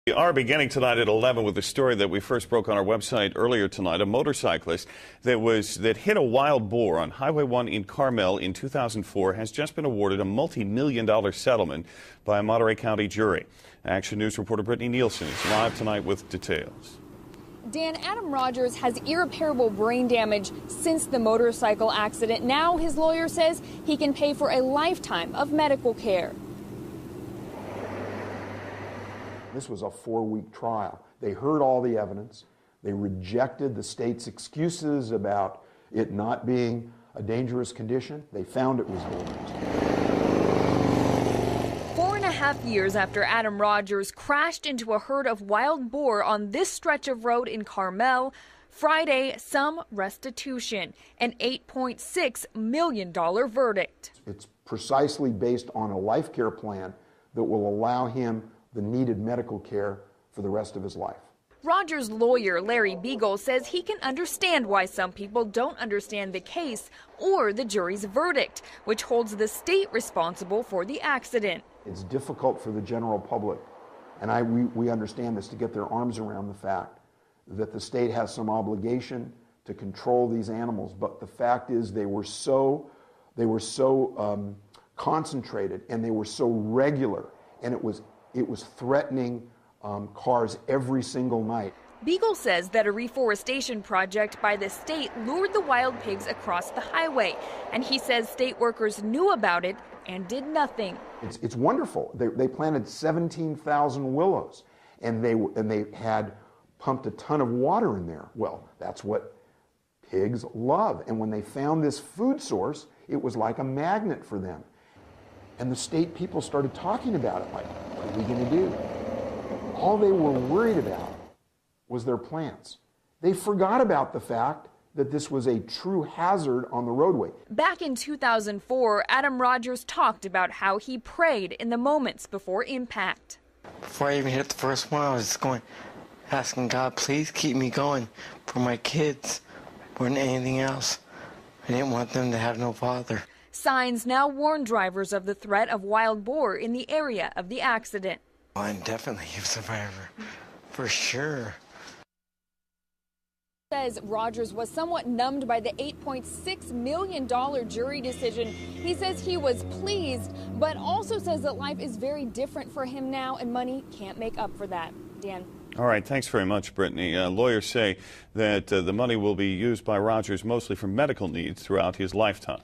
We are beginning tonight at 11 with a story that we first broke on our website earlier tonight. A motorcyclist that hit a wild boar on Highway 1 in Carmel in 2004 has just been awarded a multi-million-dollar settlement by a Monterey County jury. Action News reporter Brittany Nielsen is live tonight with details. Dan, Adam Rogers has irreparable brain damage since the motorcycle accident. Now his lawyer says he can pay for a lifetime of medical care. This was a 4-week trial. They heard all the evidence. They rejected the state's excuses about it not being a dangerous condition. They found it was dangerous. 4.5 years after Adam Rogers crashed into a herd of wild boar on this stretch of road in Carmel, Friday, some restitution, an $8.6 million verdict. It's precisely based on a life care plan that will allow him the needed medical care for the rest of his life. Rogers' lawyer, Larry Biegel, says he can understand why some people don't understand the case or the jury's verdict, which holds the state responsible for the accident. It's difficult for the general public, and we understand this, to get their arms around the fact that the state has some obligation to control these animals, but the fact is they were so concentrated and they were so regular, and it was threatening cars every single night. Biegel says that a reforestation project by the state lured the wild pigs across the highway, and he says state workers knew about it and did nothing. It's wonderful. They planted 17,000 willows, and they had pumped a ton of water in there. Well, that's what pigs love, and when they found this food source, it was like a magnet for them. And the state people started talking about it, like, what are we going to do? All they were worried about was their plants. They forgot about the fact that this was a true hazard on the roadway. Back in 2004, Adam Rogers talked about how he prayed in the moments before impact. Before I even hit the first one, I was just asking God, please keep me going for my kids more than anything else. I didn't want them to have no father. Signs now warn drivers of the threat of wild boar in the area of the accident. Well, I'm definitely a survivor, for sure. Says Rogers was somewhat numbed by the $8.6 million jury decision. He says he was pleased, but also says that life is very different for him now and money can't make up for that. Dan. All right, thanks very much, Brittany. Lawyers say that the money will be used by Rogers mostly for medical needs throughout his lifetime.